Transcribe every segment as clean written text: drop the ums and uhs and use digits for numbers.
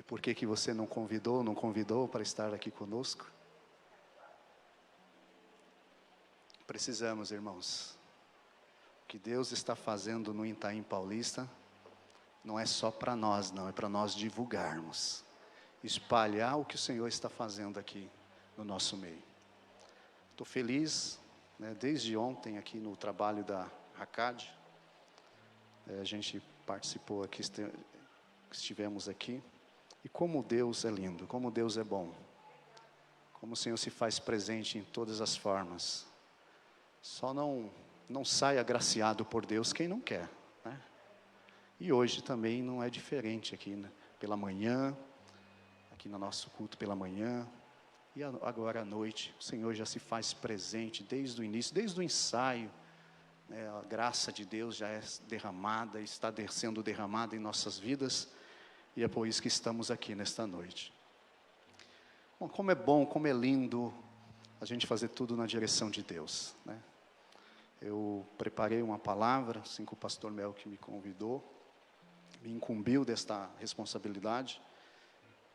por que você não convidou para estar aqui conosco? Precisamos, irmãos. O que Deus está fazendo no Itaim Paulista não é só para nós, não, é para nós divulgarmos, espalhar o que o Senhor está fazendo aqui no nosso meio. Estou feliz, né, desde ontem aqui no trabalho da Hakad, a gente participou aqui, estivemos aqui, e como Deus é lindo, como Deus é bom, como o Senhor se faz presente em todas as formas. Só não sai agraciado por Deus quem não quer, né? E hoje também não é diferente aqui, né? Pela manhã, aqui no nosso culto pela manhã, e agora à noite, o Senhor já se faz presente desde o início, desde o ensaio, né? A graça de Deus já é derramada, está sendo derramada em nossas vidas, e é por isso que estamos aqui nesta noite. Bom, como é lindo a gente fazer tudo na direção de Deus, né? Eu preparei uma palavra, assim que o pastor Mel que me convidou, me incumbiu desta responsabilidade.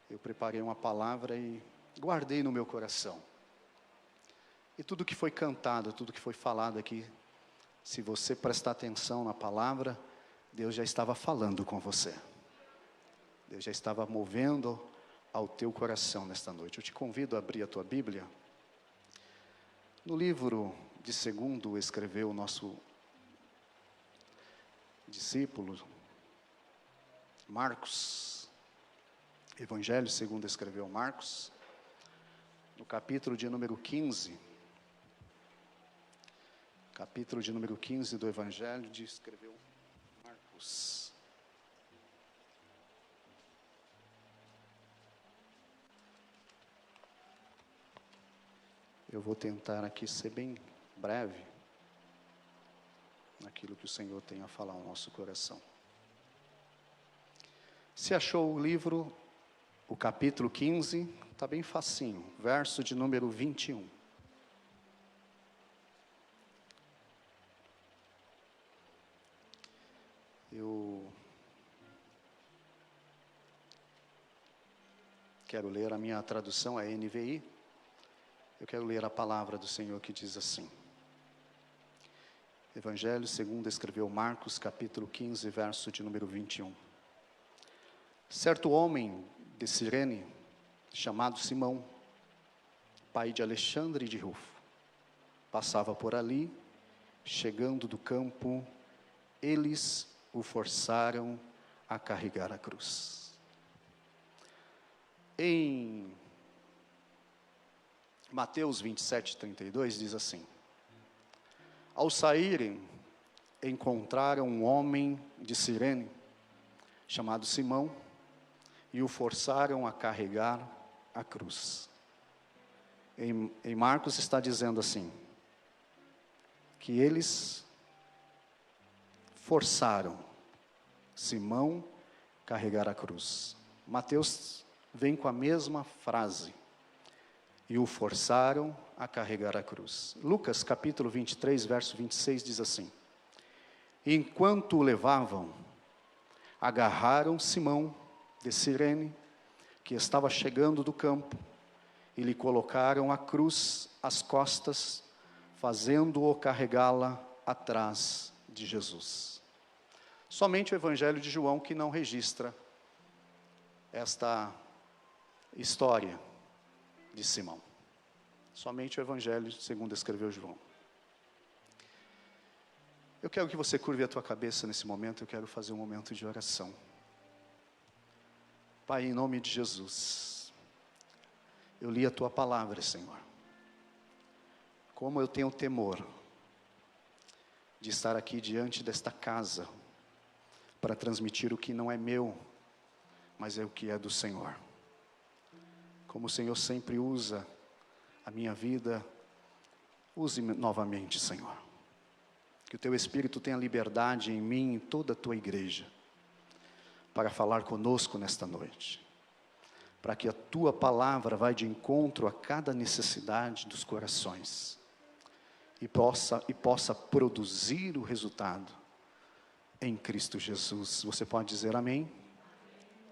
Eu preparei uma palavra e guardei no meu coração. E tudo que foi cantado, tudo que foi falado aqui, se você prestar atenção na palavra, Deus já estava falando com você. Deus já estava movendo ao teu coração nesta noite. Eu te convido a abrir a tua Bíblia. No livro de segundo escreveu o nosso discípulo, Marcos, Evangelho segundo escreveu Marcos, no capítulo de número 15, do Evangelho de escreveu Marcos. Eu vou tentar aqui ser bem breve naquilo que o Senhor tem a falar ao nosso coração. Se achou o livro, o capítulo 15, está bem facinho, verso de número 21. Eu quero ler, a minha tradução é NVI. Eu quero ler a palavra do Senhor que diz assim. Evangelho segundo escreveu Marcos, capítulo 15, verso de número 21. Certo homem de Cirene, chamado Simão, pai de Alexandre e de Rufo, passava por ali. Chegando do campo, eles o forçaram a carregar a cruz. Em Mateus 27, 32 diz assim: ao saírem, encontraram um homem de Cirene, chamado Simão, e o forçaram a carregar a cruz. Em Marcos está dizendo assim, que eles forçaram Simão a carregar a cruz. Mateus vem com a mesma frase, e o forçaram a carregar a cruz. Lucas capítulo 23, verso 26 diz assim: enquanto o levavam, agarraram Simão de Cirene, que estava chegando do campo, e lhe colocaram a cruz às costas, fazendo-o carregá-la atrás de Jesus. Somente o Evangelho de João que não registra esta história de Simão. Somente o Evangelho segundo escreveu João. Eu quero que você curve a tua cabeça nesse momento. Eu quero fazer um momento de oração. Pai, em nome de Jesus, eu li a tua palavra, Senhor. Como eu tenho temor de estar aqui diante desta casa para transmitir o que não é meu, mas é o que é do Senhor. Como o Senhor sempre usa a minha vida, use novamente, Senhor. Que o teu Espírito tenha liberdade em mim e em toda a tua igreja, para falar conosco nesta noite. Para que a tua palavra vá de encontro a cada necessidade dos corações. E possa produzir o resultado em Cristo Jesus. Você pode dizer amém?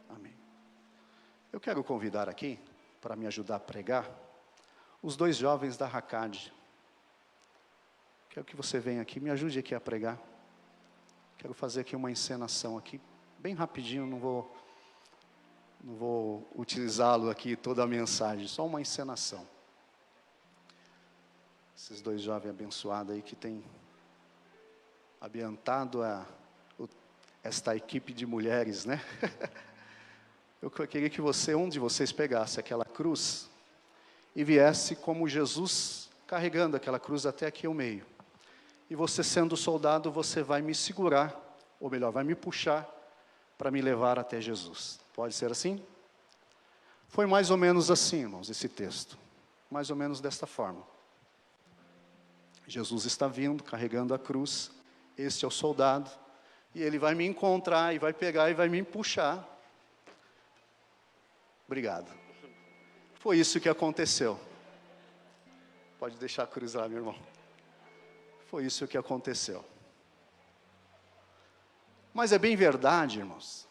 Amém. Eu quero convidar aqui, para me ajudar a pregar, os 2 jovens da Hakad. Quero que você venha aqui, me ajude aqui a pregar. Quero fazer aqui uma encenação aqui, bem rapidinho, não vou utilizá-lo aqui toda a mensagem, só uma encenação. Esses 2 jovens abençoados aí que têm ambientado esta equipe de mulheres, né? Eu queria que um de vocês pegasse aquela cruz e viesse como Jesus, carregando aquela cruz até aqui ao meio. E você, sendo soldado, você vai me segurar, ou melhor, vai me puxar para me levar até Jesus. Pode ser assim? Foi mais ou menos assim, irmãos, esse texto. Mais ou menos desta forma. Jesus está vindo, carregando a cruz. Este é o soldado. E ele vai me encontrar, e vai pegar, e vai me puxar. Obrigado. Foi isso que aconteceu. Pode deixar a cruz lá, meu irmão. Foi isso que aconteceu. Mas é bem verdade, irmãos,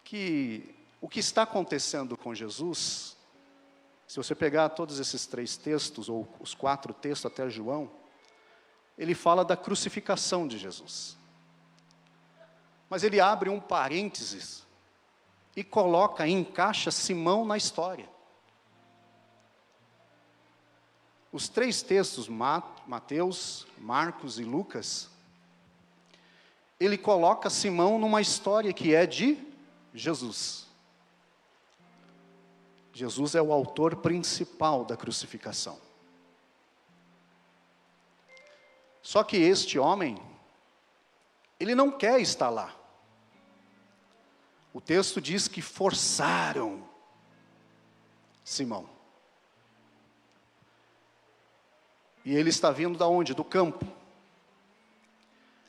que o que está acontecendo com Jesus, se você pegar todos esses 3 textos, ou os 4 textos até João, ele fala da crucificação de Jesus. Mas ele abre um parênteses e encaixa Simão na história. Os 3 textos, Mateus, Marcos e Lucas, ele coloca Simão numa história que é de Jesus. Jesus é o autor principal da crucificação. Só que este homem, ele não quer estar lá. O texto diz que forçaram Simão. E ele está vindo da onde? Do campo.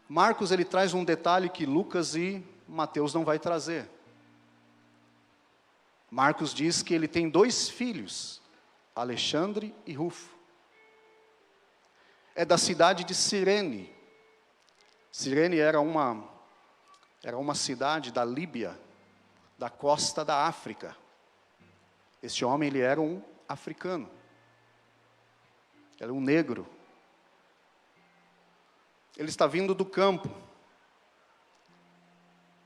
Marcos, ele traz um detalhe que Lucas e Mateus não vai trazer. Marcos diz que ele tem 2 filhos, Alexandre e Rufo. É da cidade de Cirene. Cirene era uma cidade da Líbia, da costa da África. Este homem, ele era um africano. Era um negro. Ele está vindo do campo.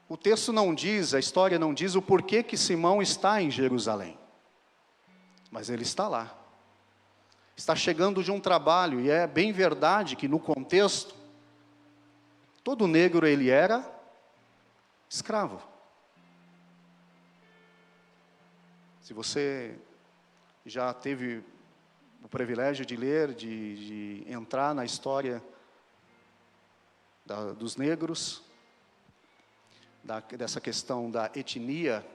O texto não diz, a história não diz o porquê que Simão está em Jerusalém. Mas ele está lá. Está chegando de um trabalho, e é bem verdade que no contexto, todo negro ele era escravo. Se você já teve o privilégio de ler, de entrar na história dos negros, dessa questão da etnia,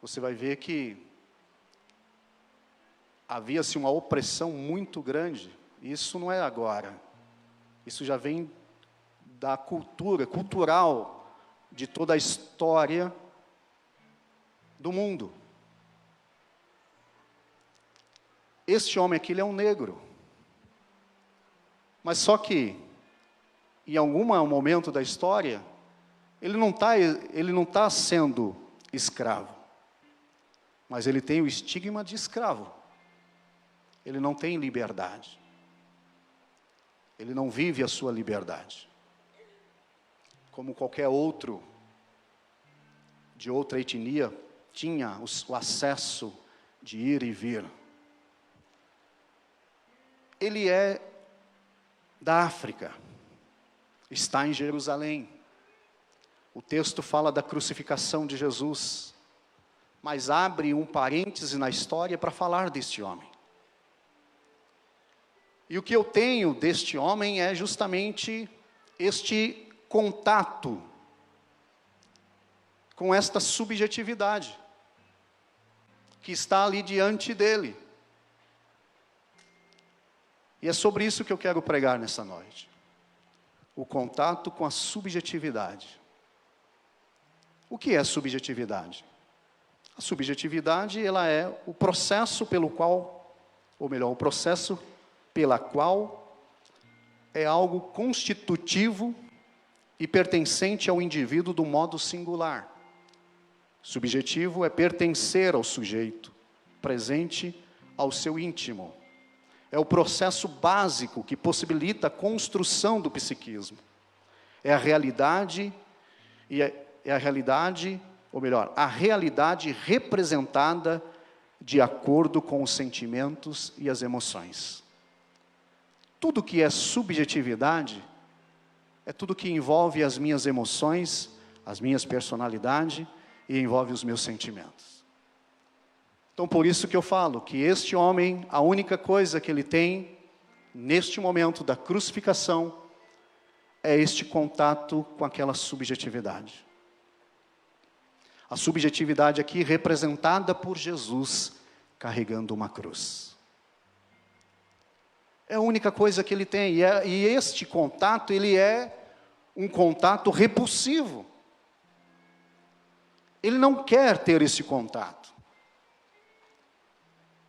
você vai ver que havia-se uma opressão muito grande. Isso não é agora. Isso já vem da cultural de toda a história do mundo. Este homem aqui, ele é um negro. Mas só que, em algum momento da história, ele não tá sendo escravo. Mas ele tem o estigma de escravo. Ele não tem liberdade. Ele não vive a sua liberdade. Como qualquer outro, de outra etnia, tinha o acesso de ir e vir. Ele é da África, está em Jerusalém. O texto fala da crucificação de Jesus, mas abre um parêntese na história para falar deste homem. E o que eu tenho deste homem é justamente este contato com esta subjetividade que está ali diante dele. E é sobre isso que eu quero pregar nessa noite. O contato com a subjetividade. O que é subjetividade? A subjetividade, ela é o processo pelo qual, ou melhor, o processo pela qual é algo constitutivo e pertencente ao indivíduo do modo singular. Subjetivo é pertencer ao sujeito, presente ao seu íntimo. É o processo básico que possibilita a construção do psiquismo. É a realidade, a realidade representada de acordo com os sentimentos e as emoções. Tudo que é subjetividade é tudo que envolve as minhas emoções, as minhas personalidades e envolve os meus sentimentos. Então, por isso que eu falo que este homem, a única coisa que ele tem, neste momento da crucificação, é este contato com aquela subjetividade. A subjetividade aqui representada por Jesus, carregando uma cruz. É a única coisa que ele tem, e este contato, ele é um contato repulsivo. Ele não quer ter esse contato.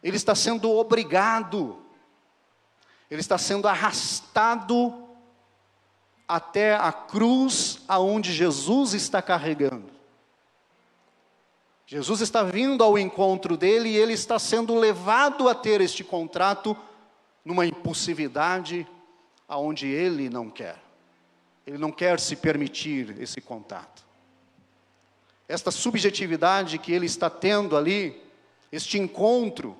Ele está sendo obrigado, ele está sendo arrastado até a cruz aonde Jesus está carregando. Jesus está vindo ao encontro dele e ele está sendo levado a ter este contrato numa impulsividade aonde ele não quer. Ele não quer se permitir esse contato. Esta subjetividade que ele está tendo ali, este encontro,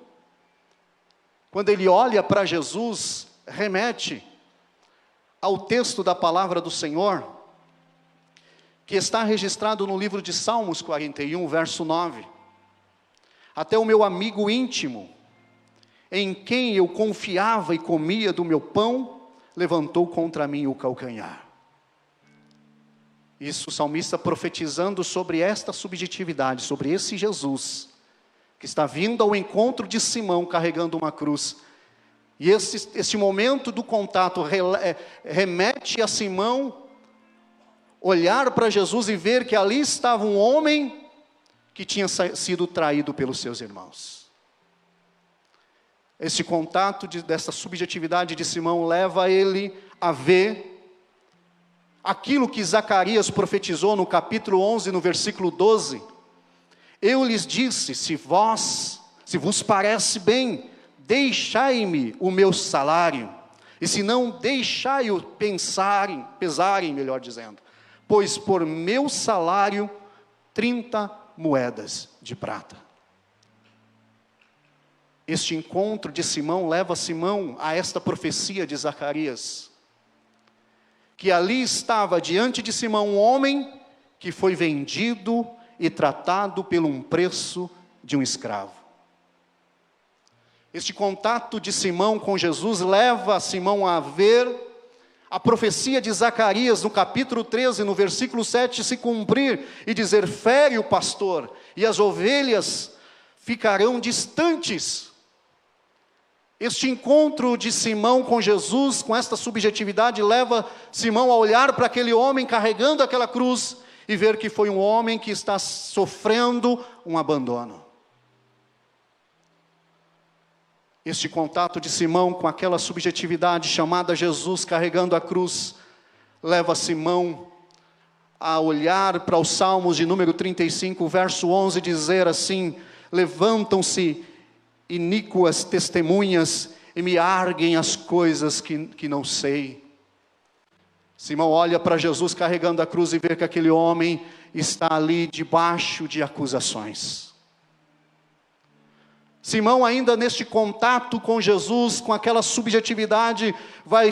quando ele olha para Jesus, remete ao texto da palavra do Senhor, que está registrado no livro de Salmos 41, verso 9. Até o meu amigo íntimo, em quem eu confiava e comia do meu pão, levantou contra mim o calcanhar. Isso o salmista profetizando sobre esta subjetividade, sobre esse Jesus, que está vindo ao encontro de Simão carregando uma cruz. E esse momento do contato remete a Simão olhar para Jesus e ver que ali estava um homem que tinha sido traído pelos seus irmãos. Esse contato dessa subjetividade de Simão leva ele a ver aquilo que Zacarias profetizou no capítulo 11, no versículo 12. Eu lhes disse, se vos parece bem, deixai-me o meu salário, e se não, deixai-o pesarem, melhor dizendo, pois por meu salário 30 moedas de prata. Este encontro de Simão leva Simão a esta profecia de Zacarias, que ali estava diante de Simão um homem que foi vendido e tratado pelo um preço de um escravo. Este contato de Simão com Jesus leva Simão a ver a profecia de Zacarias no capítulo 13, no versículo 7, se cumprir e dizer, fere o pastor e as ovelhas ficarão distantes. Este encontro de Simão com Jesus, com esta subjetividade, leva Simão a olhar para aquele homem carregando aquela cruz e ver que foi um homem que está sofrendo um abandono. Este contato de Simão com aquela subjetividade chamada Jesus carregando a cruz, leva Simão a olhar para os Salmos de número 35, verso 11, dizer assim, levantam-se iníquas testemunhas e me arguem as coisas que não sei. Simão olha para Jesus carregando a cruz e vê que aquele homem está ali debaixo de acusações. Simão, ainda neste contato com Jesus, com aquela subjetividade, vai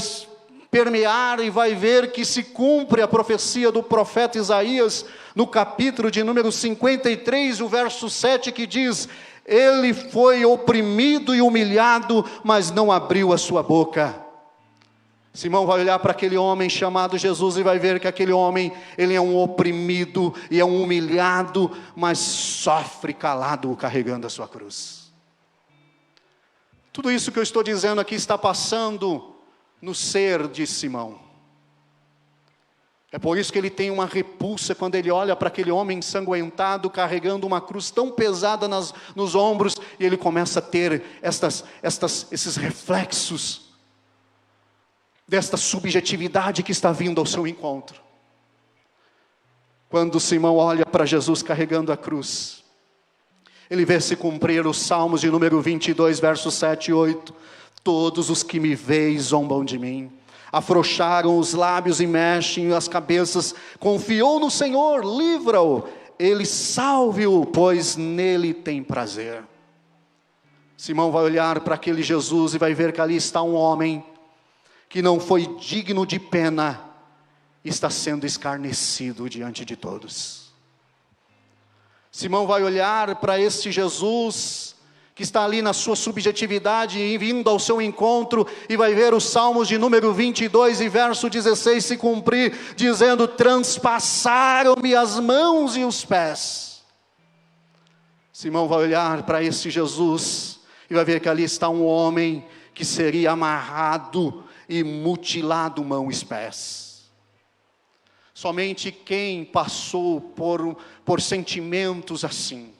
permear e vai ver que se cumpre a profecia do profeta Isaías, no capítulo de número 53, o verso 7, que diz, ele foi oprimido e humilhado, mas não abriu a sua boca. Simão vai olhar para aquele homem chamado Jesus e vai ver que aquele homem, ele é um oprimido e é um humilhado, mas sofre calado carregando a sua cruz. Tudo isso que eu estou dizendo aqui está passando no ser de Simão. É por isso que ele tem uma repulsa quando ele olha para aquele homem ensanguentado, carregando uma cruz tão pesada nos ombros, e ele começa a ter esses reflexos desta subjetividade que está vindo ao seu encontro. Quando Simão olha para Jesus carregando a cruz, ele vê se cumprir os Salmos de número 22, versos 7 e 8. Todos os que me veem zombam de mim, afrouxaram os lábios e mexem as cabeças. Confiou no Senhor, livra-o, Ele salve-o, pois nele tem prazer. Simão vai olhar para aquele Jesus e vai ver que ali está um homem que não foi digno de pena, está sendo escarnecido diante de todos. Simão vai olhar para este Jesus, que está ali na sua subjetividade, e vindo ao seu encontro, e vai ver os Salmos de número 22 e verso 16 se cumprir, dizendo: transpassaram-me as mãos e os pés. Simão vai olhar para este Jesus, e vai ver que ali está um homem, que seria amarrado e mutilado mãos e pés. Somente quem passou por sentimentos assim,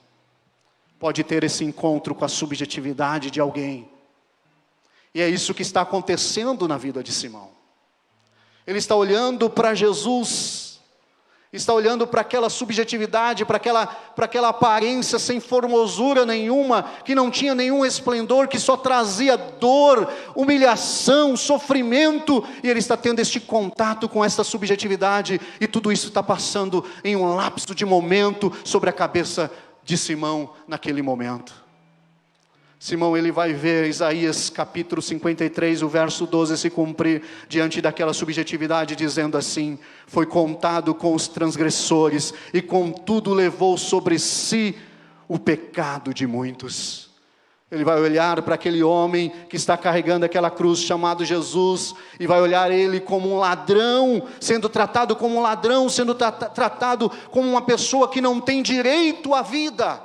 pode ter esse encontro com a subjetividade de alguém. E é isso que está acontecendo na vida de Simão. Ele está olhando para Jesus, está olhando para aquela subjetividade, para aquela aparência sem formosura nenhuma, que não tinha nenhum esplendor, que só trazia dor, humilhação, sofrimento, e ele está tendo este contato com essa subjetividade, e tudo isso está passando em um lapso de momento sobre a cabeça de Simão naquele momento. Simão, ele vai ver Isaías capítulo 53, o verso 12 se cumprir, diante daquela subjetividade, dizendo assim: foi contado com os transgressores, e contudo levou sobre si o pecado de muitos. Ele vai olhar para aquele homem que está carregando aquela cruz, chamado Jesus, e vai olhar ele como um ladrão, sendo tratado como um ladrão, sendo tratado como uma pessoa que não tem direito à vida.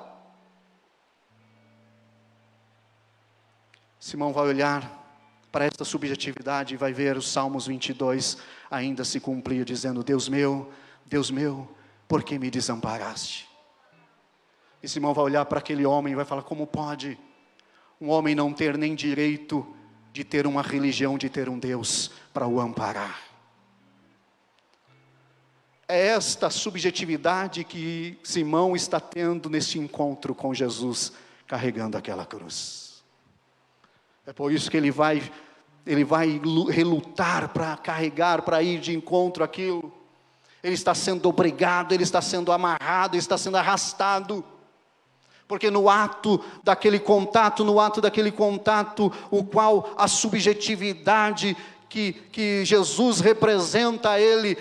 Simão vai olhar para esta subjetividade e vai ver os Salmos 22 ainda se cumprir, dizendo: Deus meu, por que me desamparaste? E Simão vai olhar para aquele homem e vai falar: como pode um homem não ter nem direito de ter uma religião, de ter um Deus para o amparar? É esta subjetividade que Simão está tendo neste encontro com Jesus, carregando aquela cruz. É por isso que ele vai relutar para carregar, para ir de encontro àquilo. Ele está sendo obrigado, ele está sendo amarrado, ele está sendo arrastado. Porque no ato daquele contato, o qual a subjetividade que Jesus representa, ele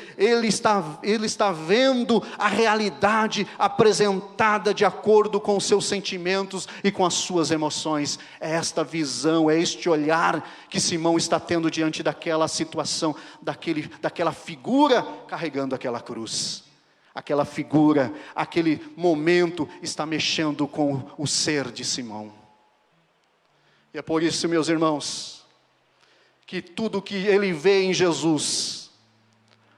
está vendo a realidade apresentada de acordo com os seus sentimentos e com as suas emoções. É esta visão, é este olhar que Simão está tendo diante daquela situação, daquela figura carregando aquela cruz. Aquela figura, aquele momento está mexendo com o ser de Simão. E é por isso, meus irmãos, que tudo que ele vê em Jesus,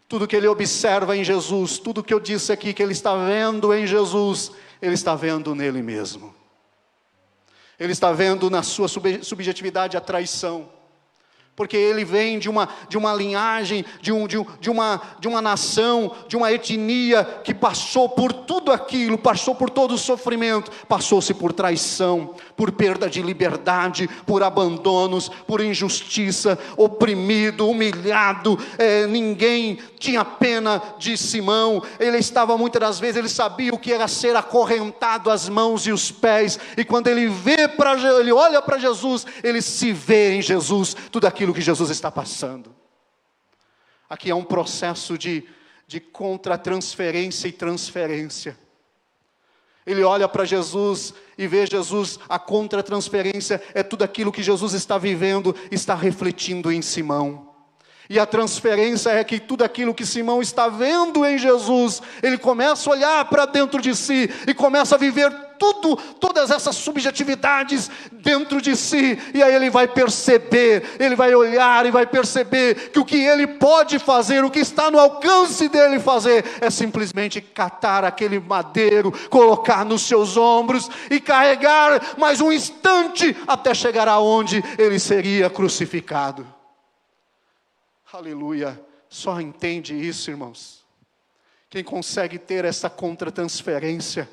tudo que ele observa em Jesus, tudo que eu disse aqui que ele está vendo em Jesus, ele está vendo nele mesmo. Ele está vendo na sua subjetividade a traição. Porque ele vem de uma linhagem, de uma nação, de uma etnia que passou por tudo aquilo, passou por todo o sofrimento, passou-se por traição, por perda de liberdade, por abandonos, por injustiça, oprimido, humilhado. Ninguém tinha pena de Simão. Ele estava muitas das vezes, ele sabia o que era ser acorrentado às mãos e os pés, e quando ele olha para Jesus, ele se vê em Jesus, tudo aquilo que Jesus está passando. Aqui é um processo de contra-transferência e transferência. Ele olha para Jesus e vê Jesus, a contra-transferência é tudo aquilo que Jesus está vivendo, está refletindo em Simão. E a transferência é que tudo aquilo que Simão está vendo em Jesus, ele começa a olhar para dentro de si e começa a viver todas essas subjetividades dentro de si, e aí ele vai perceber, ele vai olhar e vai perceber que o que ele pode fazer, o que está no alcance dele fazer, é simplesmente catar aquele madeiro, colocar nos seus ombros e carregar mais um instante até chegar aonde ele seria crucificado. Aleluia. Só entende isso, irmãos, Quem consegue ter essa contratransferência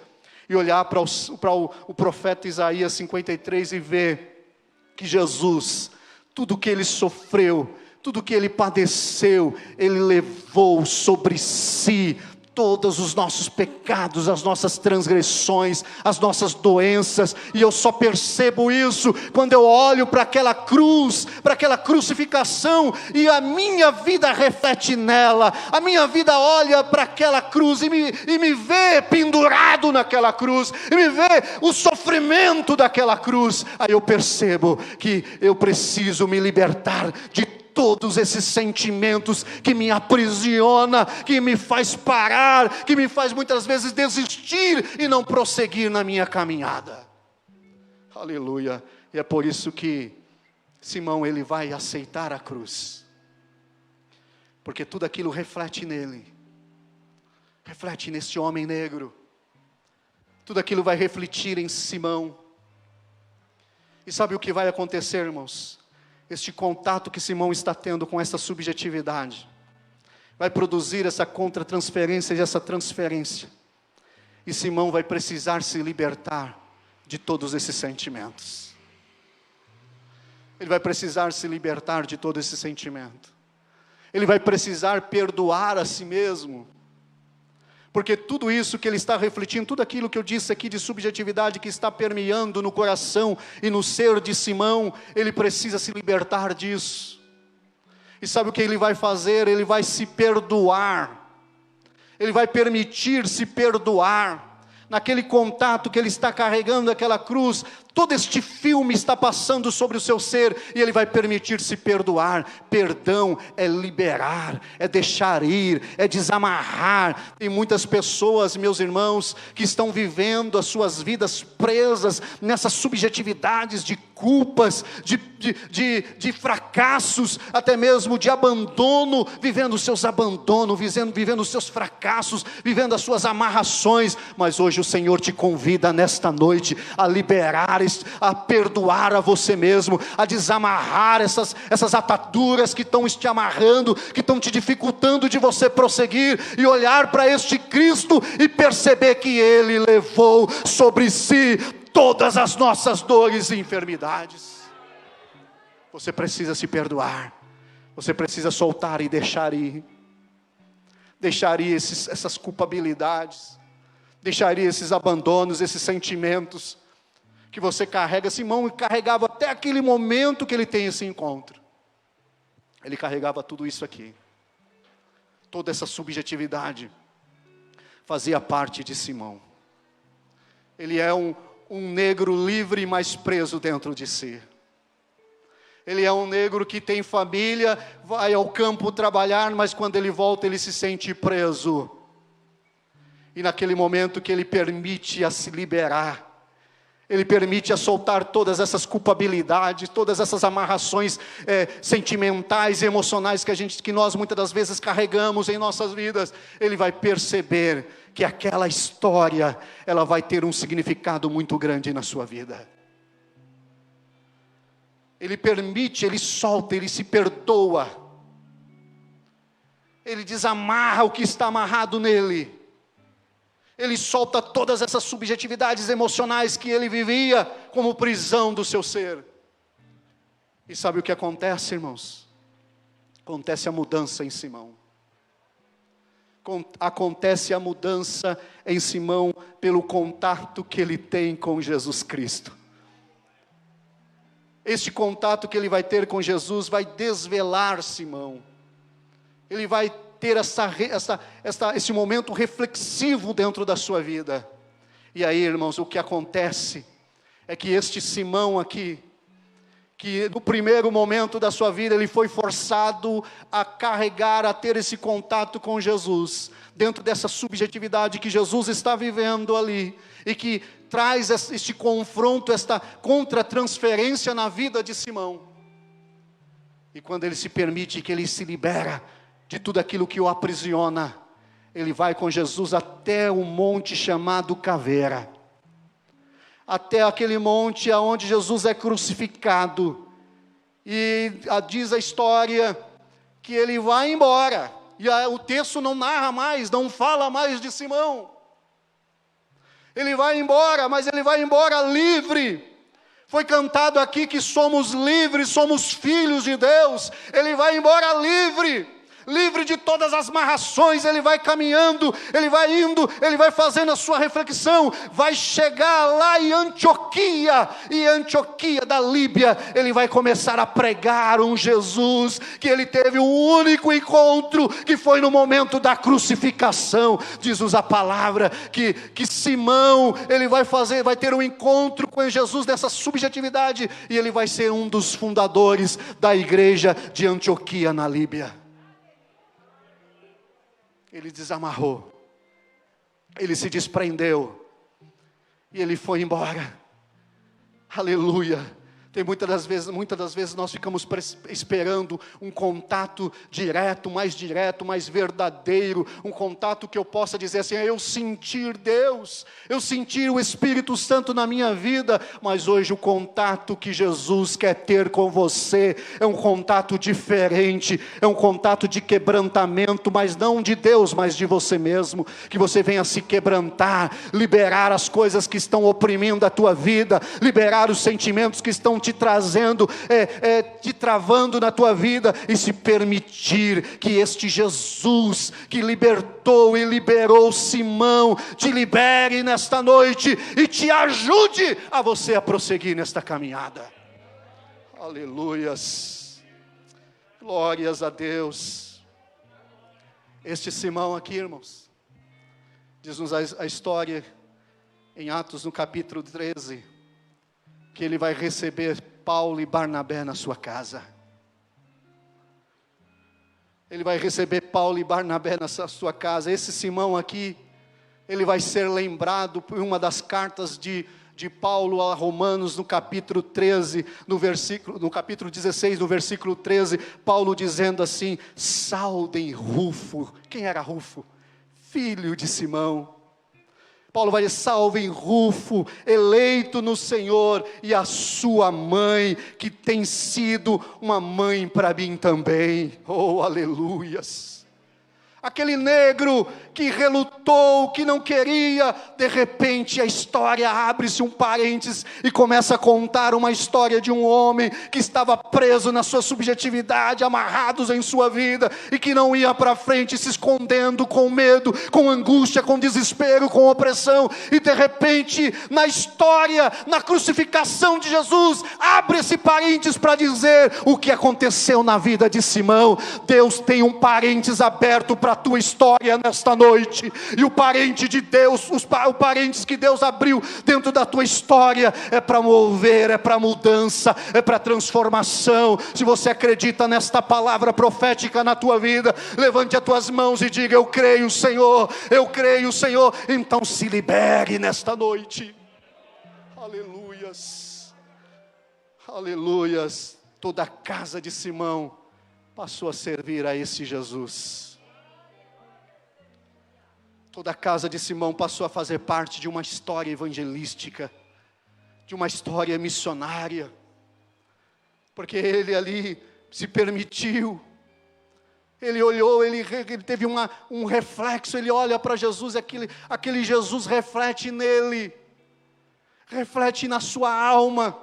e olhar para o profeta Isaías 53 e ver que Jesus, tudo que ele sofreu, tudo que ele padeceu, ele levou sobre si todos os nossos pecados, as nossas transgressões, as nossas doenças, e eu só percebo isso quando eu olho para aquela cruz, para aquela crucificação, e a minha vida reflete nela, a minha vida olha para aquela cruz e me vê pendurado naquela cruz, e me vê o sofrimento daquela cruz. Aí eu percebo que eu preciso me libertar de todos esses sentimentos que me aprisiona, que me faz parar, que me faz muitas vezes desistir e não prosseguir na minha caminhada. Aleluia. E é por isso que Simão, ele vai aceitar a cruz, porque tudo aquilo reflete nele, reflete nesse homem negro, tudo aquilo vai refletir em Simão. E sabe o que vai acontecer, irmãos? Este contato que Simão está tendo com essa subjetividade vai produzir essa contratransferência e essa transferência. E Simão vai precisar se libertar de todos esses sentimentos. Ele vai precisar se libertar de todo esse sentimento. Ele vai precisar perdoar a si mesmo. Porque tudo isso que ele está refletindo, tudo aquilo que eu disse aqui de subjetividade que está permeando no coração e no ser de Simão, ele precisa se libertar disso. E sabe o que ele vai fazer? Ele vai se perdoar. Ele vai permitir se perdoar. Naquele contato que ele está carregando aquela cruz, todo este filme está passando sobre o seu ser, e ele vai permitir se perdoar. Perdão é liberar, é deixar ir, é desamarrar. Tem muitas pessoas, meus irmãos, que estão vivendo as suas vidas presas nessas subjetividades de culpas, de fracassos, até mesmo de abandono, vivendo os seus abandonos, vivendo os seus fracassos, vivendo as suas amarrações. Mas hoje o Senhor te convida nesta noite a liberar, a perdoar a você mesmo, a desamarrar essas ataduras que estão te amarrando, que estão te dificultando de você prosseguir, e olhar para este Cristo e perceber que Ele levou sobre si todas as nossas dores e enfermidades. Você precisa se perdoar, você precisa soltar e deixar ir essas culpabilidades, deixar ir esses abandonos, esses sentimentos que você carrega. Simão carregava até aquele momento que ele tem esse encontro. Ele carregava tudo isso aqui. Toda essa subjetividade fazia parte de Simão. Ele é um negro livre, mas preso dentro de si. Ele é um negro que tem família, vai ao campo trabalhar, mas quando ele volta ele se sente preso. E naquele momento que ele permite a se liberar, ele permite a soltar todas essas culpabilidades, todas essas amarrações sentimentais e emocionais que nós muitas das vezes carregamos em nossas vidas. Ele vai perceber que aquela história, ela vai ter um significado muito grande na sua vida. Ele permite, ele solta, ele se perdoa. Ele desamarra o que está amarrado nele. Ele solta todas essas subjetividades emocionais que ele vivia como prisão do seu ser. E sabe o que acontece, irmãos? Acontece a mudança em Simão. Acontece a mudança em Simão pelo contato que ele tem com Jesus Cristo. Este contato que ele vai ter com Jesus vai desvelar Simão. Ele vai ter esse momento reflexivo dentro da sua vida. E aí, irmãos, o que acontece é que este Simão aqui, que no primeiro momento da sua vida ele foi forçado a carregar, a ter esse contato com Jesus, dentro dessa subjetividade que Jesus está vivendo ali, e que traz este confronto, esta contratransferência na vida de Simão. E quando ele se permite, que ele se libera de tudo aquilo que o aprisiona, ele vai com Jesus até um monte chamado Caveira, até aquele monte onde Jesus é crucificado, e diz a história que ele vai embora, o texto não narra mais, não fala mais de Simão. Ele vai embora, mas ele vai embora livre. Foi cantado aqui que somos livres, somos filhos de Deus. Ele vai embora livre. Livre de todas as amarrações, ele vai caminhando, ele vai indo, ele vai fazendo a sua reflexão, vai chegar lá em Antioquia, e Antioquia da Líbia, ele vai começar a pregar um Jesus, que ele teve um único encontro, que foi no momento da crucificação. Diz-nos a palavra, que Simão, ele vai ter um encontro com Jesus nessa subjetividade, e ele vai ser um dos fundadores da igreja de Antioquia na Líbia. Ele desamarrou, ele se desprendeu, e ele foi embora. Aleluia. Tem muitas das vezes nós ficamos esperando um contato direto, mais verdadeiro, um contato que eu possa dizer assim, eu sentir Deus, eu sentir o Espírito Santo na minha vida, mas hoje o contato que Jesus quer ter com você, é um contato diferente, é um contato de quebrantamento, mas não de Deus, mas de você mesmo, que você venha se quebrantar, liberar as coisas que estão oprimindo a tua vida, liberar os sentimentos que estão te trazendo, te travando na tua vida, e se permitir que este Jesus, que libertou e liberou Simão, te libere nesta noite, e te ajude a você a prosseguir nesta caminhada. Aleluias, glórias a Deus. Este Simão aqui, irmãos, diz-nos a história em Atos no capítulo 13, que ele vai receber Paulo e Barnabé na sua casa. Ele vai receber Paulo e Barnabé na sua casa. Esse Simão aqui, ele vai ser lembrado por uma das cartas de Paulo a Romanos, no capítulo 13, no capítulo 16, no versículo 13, Paulo dizendo assim, saudem Rufo. Quem era Rufo? Filho de Simão. Paulo vai dizer, salvem Rufo, eleito no Senhor, e a sua mãe, que tem sido uma mãe para mim também. Oh, aleluias. Aquele negro que relutou, que não queria, de repente a história abre-se um parênteses e começa a contar uma história de um homem que estava preso na sua subjetividade, amarrados em sua vida, e que não ia para frente, se escondendo com medo, com angústia, com desespero, com opressão, e de repente na história, na crucificação de Jesus, abre esse parênteses para dizer o que aconteceu na vida de Simão. Deus tem um parênteses aberto para a tua história nesta noite, e o parente de Deus, o parênteses que Deus abriu dentro da tua história, é para mover, é para mudança, é para transformação. Se você acredita nesta palavra profética na tua vida, levante as tuas mãos e diga, eu creio Senhor, então se libere nesta noite. Aleluias, aleluias. Toda a casa de Simão passou a servir a esse Jesus. Toda a casa de Simão passou a fazer parte de uma história evangelística, de uma história missionária, porque ele ali se permitiu, ele olhou, ele teve um reflexo, ele olha para Jesus, aquele Jesus reflete nele, reflete na sua alma,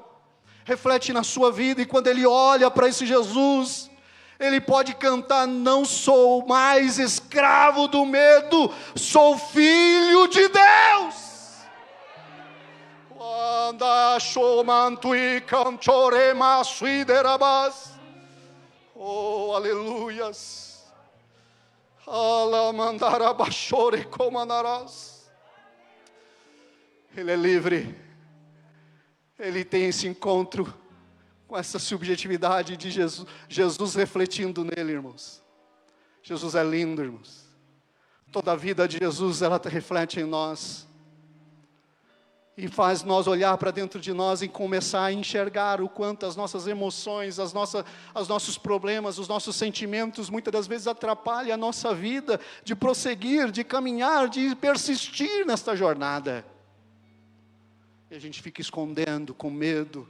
reflete na sua vida, e quando ele olha para esse Jesus, ele pode cantar, não sou mais escravo do medo, sou filho de Deus. Oh, aleluias. Ele é livre, ele tem esse encontro com essa subjetividade de Jesus refletindo nele, irmãos. Jesus é lindo, irmãos. Toda a vida de Jesus, ela reflete em nós, e faz nós olhar para dentro de nós e começar a enxergar o quanto as nossas emoções, os nossos problemas, os nossos sentimentos, muitas das vezes atrapalham a nossa vida de prosseguir, de caminhar, de persistir nesta jornada. E a gente fica escondendo com medo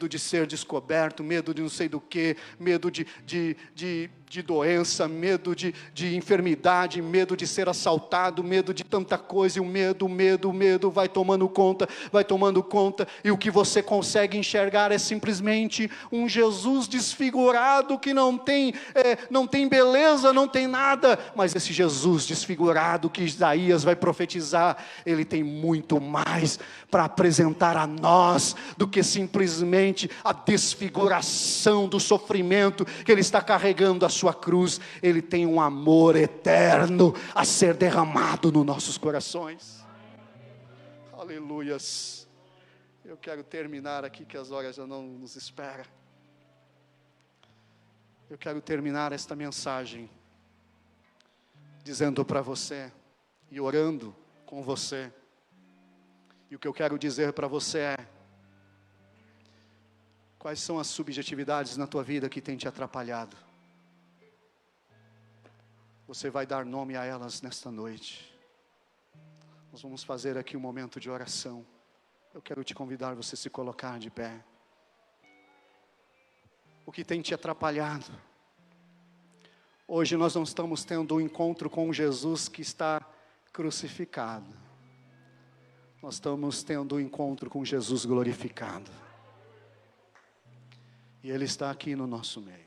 de ser descoberto, medo de não sei do que, medo de de doença, medo de enfermidade, medo de ser assaltado, medo de tanta coisa, e o medo vai tomando conta, e o que você consegue enxergar é simplesmente um Jesus desfigurado, que não tem beleza, não tem nada, mas esse Jesus desfigurado que Isaías vai profetizar, ele tem muito mais para apresentar a nós, do que simplesmente a desfiguração do sofrimento que ele está carregando a sua cruz. Ele tem um amor eterno a ser derramado nos nossos corações. Aleluias. Eu quero terminar aqui, que as horas já não nos esperam. Eu quero terminar esta mensagem dizendo para você e orando com você. E o que eu quero dizer para você é: quais são as subjetividades na tua vida que tem te atrapalhado? Você vai dar nome a elas nesta noite. Nós vamos fazer aqui um momento de oração. Eu quero te convidar a você se colocar de pé. O que tem te atrapalhado? Hoje nós não estamos tendo um encontro com Jesus que está crucificado. Nós estamos tendo um encontro com Jesus glorificado. E Ele está aqui no nosso meio.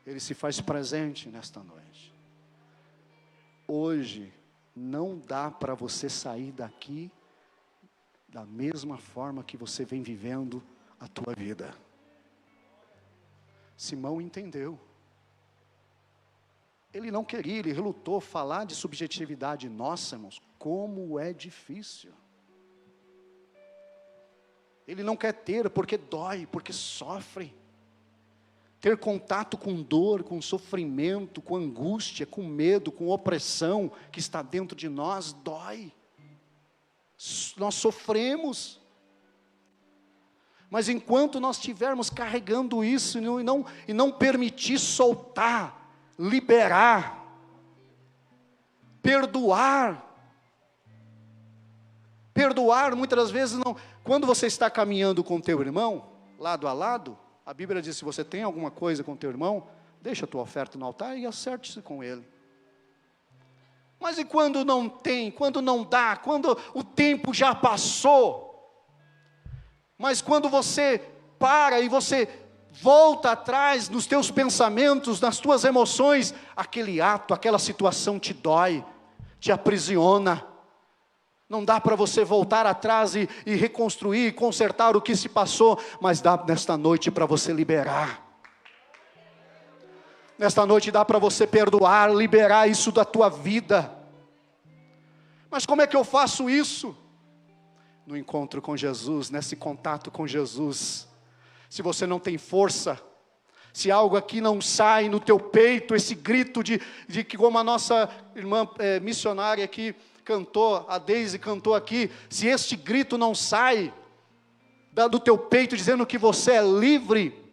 Ele se faz presente nesta noite. Hoje, não dá para você sair daqui da mesma forma que você vem vivendo a tua vida. Simão entendeu. Ele não queria, ele relutou. Falar de subjetividade nossa, irmãos, como é difícil. Ele não quer ter, porque dói, porque sofre. Ter contato com dor, com sofrimento, com angústia, com medo, com opressão que está dentro de nós, dói. Nós sofremos. Mas enquanto nós estivermos carregando isso e não permitir soltar, liberar, perdoar muitas das vezes não. Quando você está caminhando com teu irmão, lado a lado, a Bíblia diz: se você tem alguma coisa com teu irmão, deixa a tua oferta no altar e acerte-se com ele. Mas e quando não tem, quando não dá, quando o tempo já passou? Mas quando você para e você volta atrás nos teus pensamentos, nas tuas emoções, aquele ato, aquela situação te dói, te aprisiona. Não dá para você voltar atrás e reconstruir, consertar o que se passou, mas dá nesta noite para você liberar. Nesta noite dá para você perdoar, liberar isso da tua vida. Mas como é que eu faço isso? No encontro com Jesus, nesse contato com Jesus. Se você não tem força, se algo aqui não sai no teu peito, esse grito de que, como a nossa irmã missionária aqui cantou, a Deise cantou aqui, se este grito não sai do teu peito dizendo que você é livre,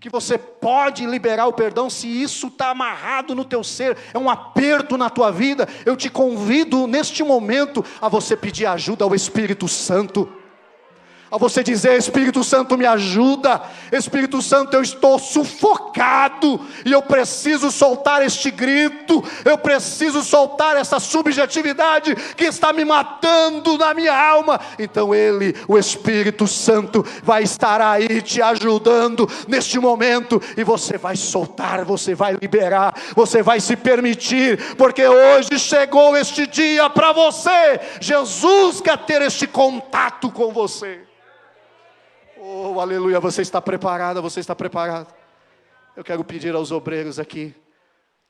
que você pode liberar o perdão, se isso está amarrado no teu ser, é um aperto na tua vida, eu te convido neste momento a você pedir ajuda ao Espírito Santo. A você dizer: Espírito Santo, me ajuda. Espírito Santo, eu estou sufocado e eu preciso soltar este grito. Eu preciso soltar essa subjetividade que está me matando na minha alma. Então Ele, o Espírito Santo, vai estar aí te ajudando neste momento. E você vai soltar, você vai liberar, você vai se permitir. Porque hoje chegou este dia para você. Jesus quer ter este contato com você. Oh, aleluia, você está preparada, você está preparado. Eu quero pedir aos obreiros aqui,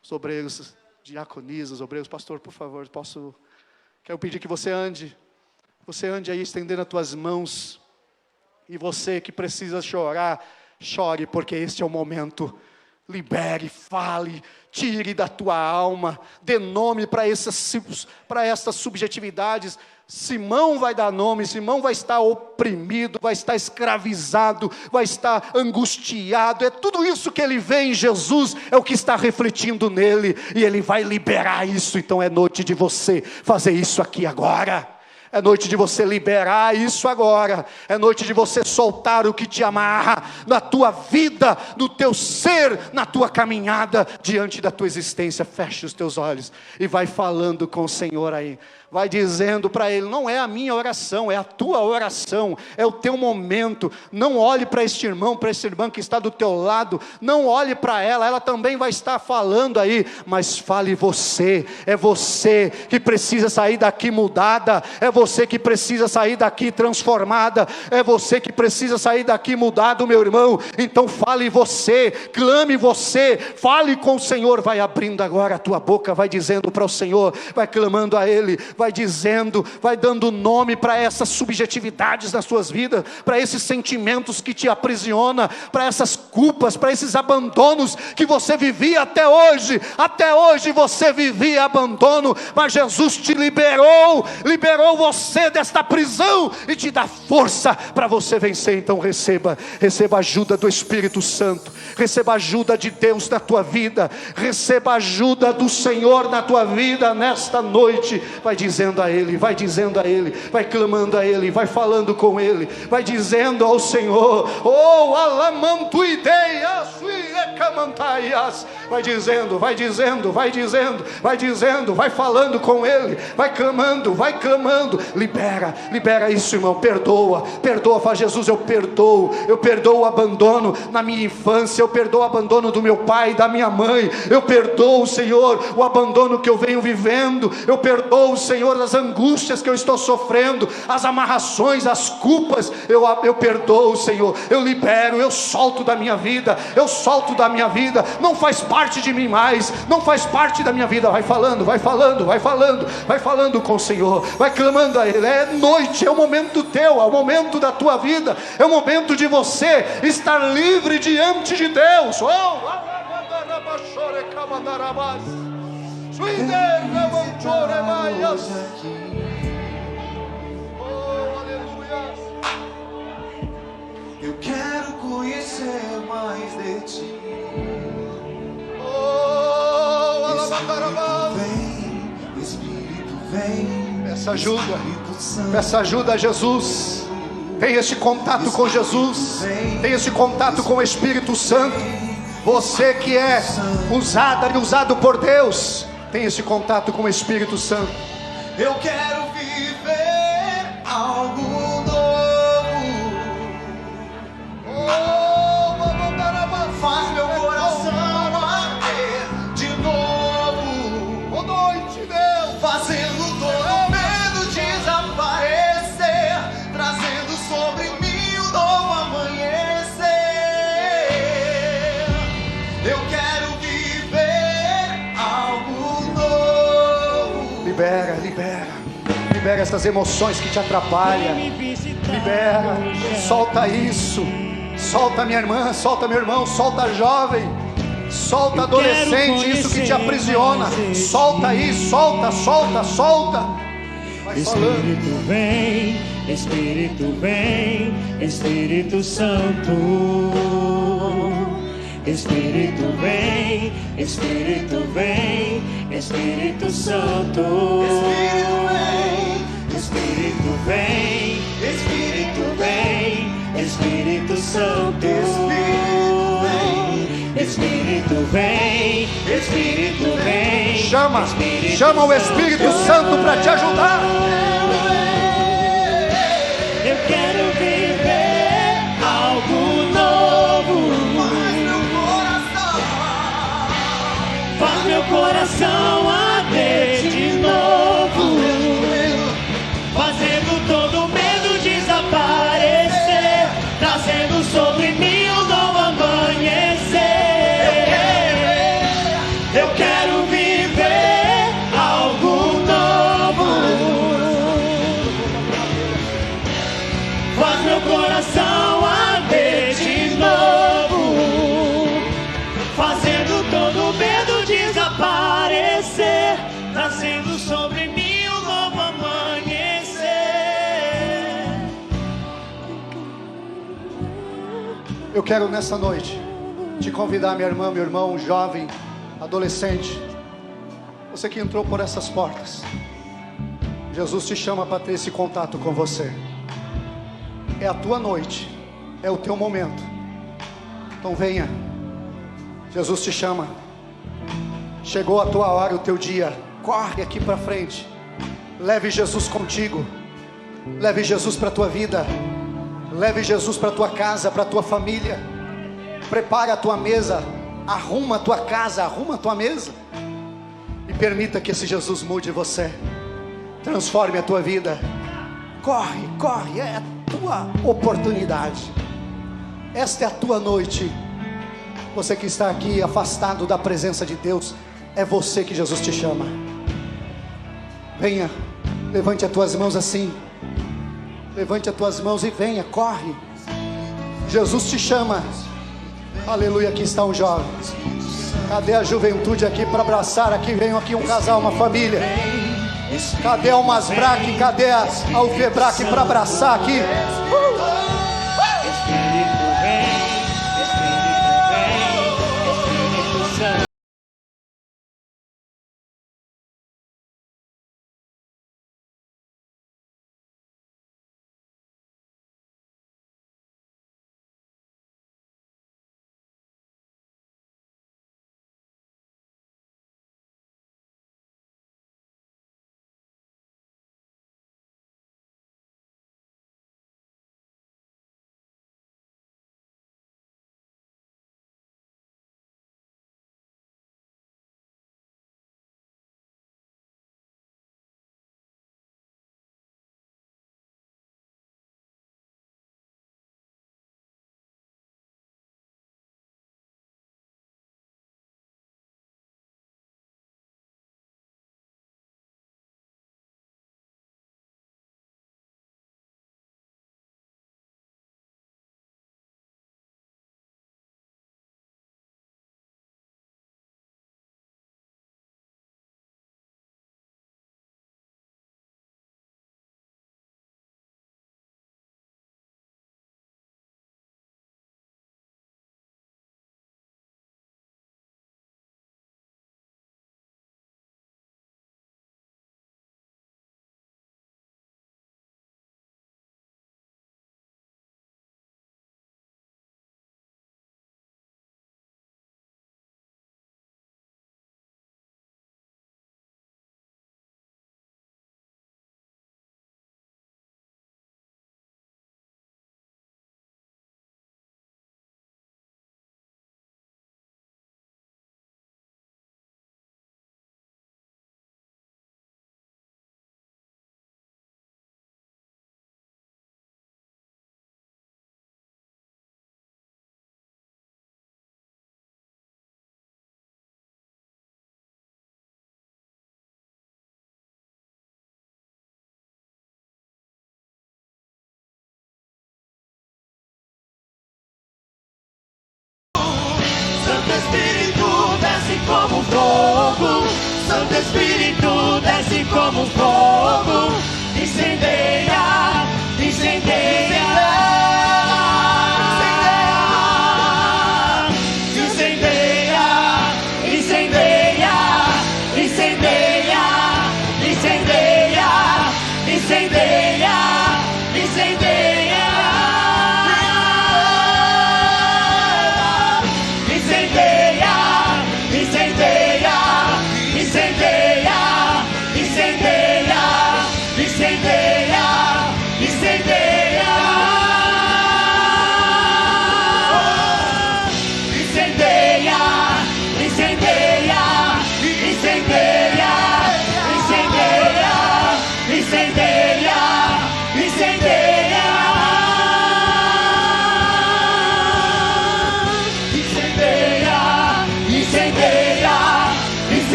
os obreiros, diaconisas, obreiros, pastor, por favor, quero pedir que você ande aí estendendo as tuas mãos, e você que precisa chorar, chore, porque este é o momento. Libere, fale, tire da tua alma, dê nome para essas subjetividades. Simão vai dar nome, Simão vai estar oprimido, vai estar escravizado, vai estar angustiado. É tudo isso que ele vê em Jesus, é o que está refletindo nele, e ele vai liberar isso. Então é noite de você fazer isso aqui agora. É noite de você liberar isso agora. É noite de você soltar o que te amarra na tua vida, no teu ser, na tua caminhada diante da tua existência. Feche os teus olhos e vai falando com o Senhor aí. Vai dizendo para Ele, não é a minha oração, é a tua oração, é o teu momento. Não olhe para este irmão, para esse irmão que está do teu lado, não olhe para ela também vai estar falando aí, mas fale você. É você que precisa sair daqui mudada, é você que precisa sair daqui transformada, é você que precisa sair daqui mudado, meu irmão. Então fale você, clame você, fale com o Senhor. Vai abrindo agora a tua boca, vai dizendo para o Senhor, vai clamando a Ele, vai dizendo, vai dando nome para essas subjetividades nas suas vidas, para esses sentimentos que te aprisionam, para essas culpas, para esses abandonos que você vivia até hoje você vivia abandono, mas Jesus te liberou você desta prisão e te dá força para você vencer. Então receba a ajuda do Espírito Santo, receba a ajuda de Deus na tua vida, receba a ajuda do Senhor na tua vida nesta noite. Vai dizendo a Ele, vai clamando a Ele, vai falando com Ele, vai dizendo ao Senhor, vai falando com Ele, vai clamando, libera isso, irmão, perdoa, faz Jesus, eu perdoo o abandono na minha infância, eu perdoo o abandono do meu pai, da minha mãe, eu perdoo, Senhor, o abandono que eu venho vivendo, eu perdoo, Senhor, as angústias que eu estou sofrendo, as amarrações, as culpas, eu perdoo, Senhor, eu libero, eu solto da minha vida, não faz parte de mim mais, não faz parte da minha vida. Vai falando com o Senhor, vai clamando a Ele. É noite, é o momento teu, é o momento da tua vida, é o momento de você estar livre diante de Deus. Eu quero conhecer mais de Ti. Espírito vem. Peça ajuda a Jesus. Tenha esse contato com Jesus, tenha esse contato com o Espírito Santo. Você que é usada e usado por Deus, tenha esse contato com o Espírito Santo. Eu quero viver algo novo. Faz meu coração arder de novo. Boa noite, Deus. Fazendo todo medo desaparecer, trazendo sobre mim um novo amanhecer. Eu quero viver algo novo. Libera essas emoções que te atrapalham. Libera, solta isso. Solta minha irmã, solta meu irmão, solta jovem, solta adolescente, isso que te aprisiona. Solta aí, solta. Vai Espírito vem, Espírito vem, Espírito Santo. Espírito vem, Espírito vem, Espírito Santo. Espírito vem, Espírito vem, Espírito Santo. Espírito vem, Espírito vem. Chama o Espírito Santo para te ajudar. Eu quero viver algo novo. Faz meu coração arder de novo, fazendo todo medo desaparecer, trazendo sobre mim um novo amanhecer. Eu quero viver algo novo. Faz meu coração arder de novo, fazendo todo medo desaparecer, trazendo sobre mim um novo amanhecer. Eu quero nessa noite te convidar, minha irmã, meu irmão, jovem, adolescente, você que entrou por essas portas, Jesus te chama para ter esse contato com você. É a tua noite, é o teu momento. Então venha. Jesus te chama. Chegou a tua hora, o teu dia. Corre aqui para frente. Leve Jesus contigo. Leve Jesus para a tua vida. Leve Jesus para a tua casa, para a tua família. Prepare a tua mesa. Arruma a tua casa, arruma a tua mesa. E permita que esse Jesus mude você. Transforme a tua vida. Corre, corre, é a tua oportunidade. Esta é a tua noite. Você que está aqui afastado da presença de Deus, é você que Jesus te chama. Venha, levante as tuas mãos assim. Levante as tuas mãos e venha, corre. Jesus te chama. Aleluia, aqui está um jovem. Cadê a juventude aqui para abraçar? Aqui vem aqui um casal, uma família. Cadê a Almasbraque? Cadê a Alfebraque para abraçar aqui? Santo Espírito desce como fogo, Santo Espírito desce como fogo, incendeia, incendeia, incendeia, incendeia, incendeia, incendeia, incendeia, incendeia.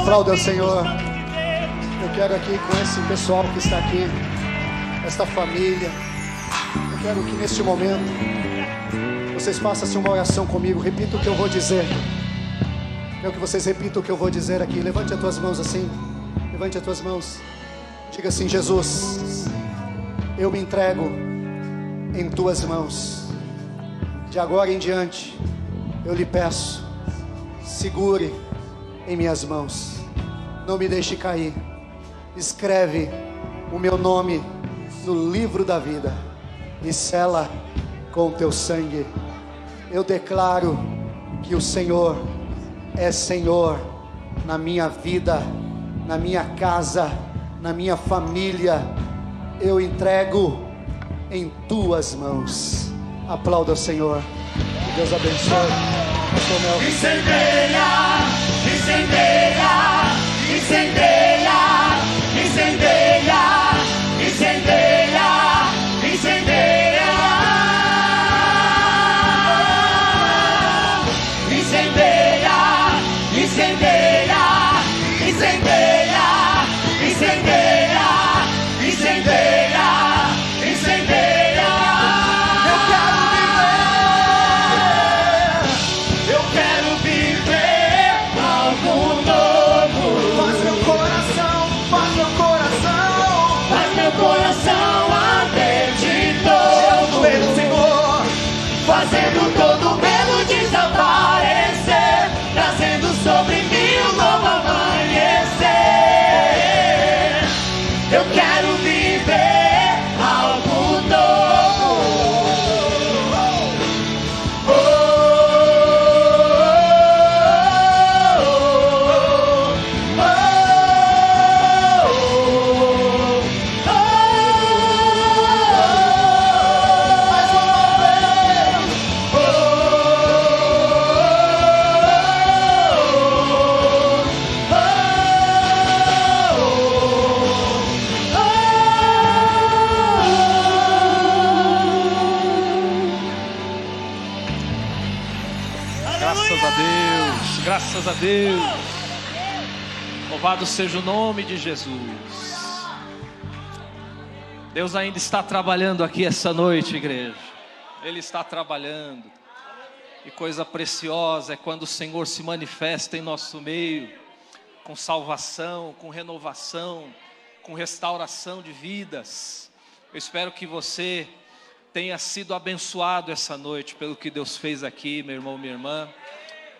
Aplauda ao Senhor. Eu quero aqui com esse pessoal que está aqui, esta família, eu quero que neste momento vocês façam assim uma oração comigo. Repita o que eu vou dizer. Quero que vocês repitam o que eu vou dizer aqui. Levante as tuas mãos assim. Levante as tuas mãos. Diga assim: Jesus, eu me entrego em tuas mãos. De agora em diante, eu lhe peço, segure em minhas mãos, não me deixe cair. Escreve o meu nome no livro da vida e sela com teu sangue. Eu declaro que o Senhor é Senhor na minha vida, na minha casa, na minha família. Eu entrego em tuas mãos. Aplauda o Senhor. Que Deus abençoe. Incendeia, incendeia, incendeia, incendeia, incendeia, incendeia, incendeia, incendeia, incendeia, incendeia, incendeia, incendeia. Eu quero viver algo novo. Faz meu coração arder de novo. Senhor, Fazendo todo medo desaparecer, trazendo sobre mim um novo amanhecer. Eu quero viver algo novo. Oh, Graças a Deus. Louvado seja o nome de Jesus. Deus ainda está trabalhando aqui essa noite, igreja. Ele está trabalhando. E coisa preciosa é quando o Senhor se manifesta em nosso meio, com salvação, com renovação, com restauração de vidas. Eu espero que você tenha sido abençoado essa noite pelo que Deus fez aqui, meu irmão, minha irmã,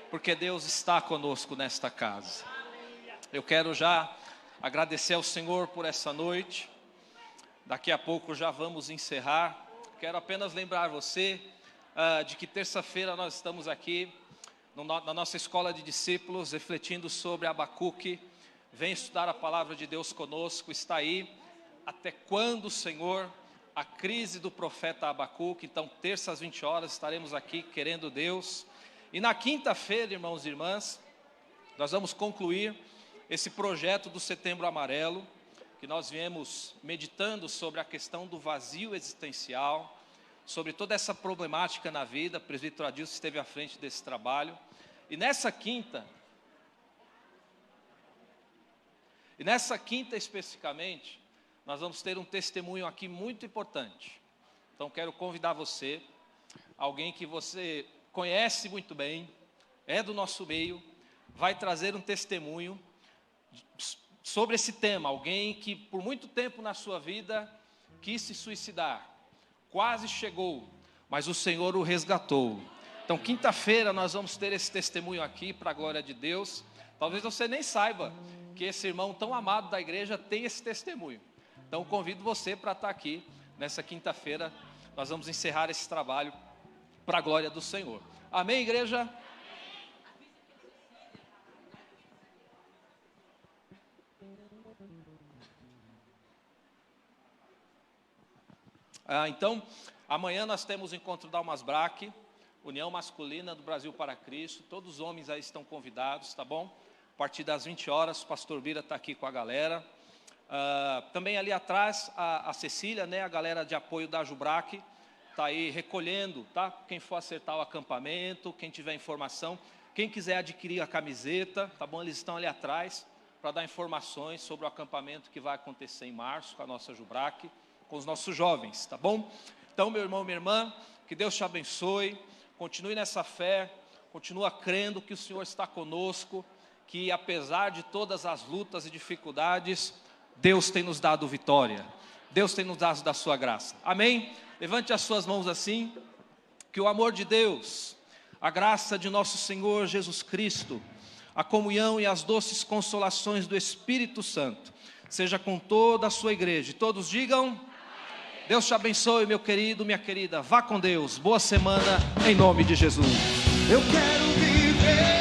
porque Deus está conosco nesta casa. Eu quero já agradecer ao Senhor por essa noite. Daqui a pouco já vamos encerrar. Quero apenas lembrar você de que terça-feira nós estamos aqui na nossa escola de discípulos, refletindo sobre Abacuque. Vem estudar a palavra de Deus conosco. Está aí até quando, Senhor, a crise do profeta Abacuque. Então, terça às 20 horas estaremos aqui querendo Deus. E na quinta-feira, irmãos e irmãs, nós vamos concluir esse projeto do Setembro Amarelo, que nós viemos meditando sobre a questão do vazio existencial, sobre toda essa problemática na vida. O presbítero Adilson esteve à frente desse trabalho. E nessa quinta especificamente, nós vamos ter um testemunho aqui muito importante. Então quero convidar você, alguém que você conhece muito bem, é do nosso meio, vai trazer um testemunho sobre esse tema. Alguém que por muito tempo na sua vida quis se suicidar, quase chegou, mas o Senhor o resgatou. Então quinta-feira nós vamos ter esse testemunho aqui para a glória de Deus. Talvez você nem saiba que esse irmão tão amado da igreja tem esse testemunho. Então convido você para estar aqui nessa quinta-feira. Nós vamos encerrar esse trabalho para a glória do Senhor. Amém, igreja? Então, amanhã nós temos o encontro da Almas Braque, União Masculina do Brasil para Cristo. Todos os homens aí estão convidados, tá bom? A partir das 20 horas, o pastor Bira está aqui com a galera. Também ali atrás, a Cecília, né, a galera de apoio da Jubraque, está aí recolhendo, tá? Quem for acertar o acampamento, quem tiver informação, quem quiser adquirir a camiseta, tá bom? Eles estão ali atrás para dar informações sobre o acampamento que vai acontecer em março com a nossa Jubraque, com os nossos jovens, tá bom? Então, meu irmão, minha irmã, que Deus te abençoe, continue nessa fé, continua crendo que o Senhor está conosco, que apesar de todas as lutas e dificuldades, Deus tem nos dado vitória. Deus tem nos dado da sua graça. Amém? Levante as suas mãos assim. Que o amor de Deus, a graça de nosso Senhor Jesus Cristo, a comunhão e as doces consolações do Espírito Santo, seja com toda a sua igreja. E todos digam: amém. Deus te abençoe, meu querido, minha querida. Vá com Deus. Boa semana, em nome de Jesus. Eu quero viver.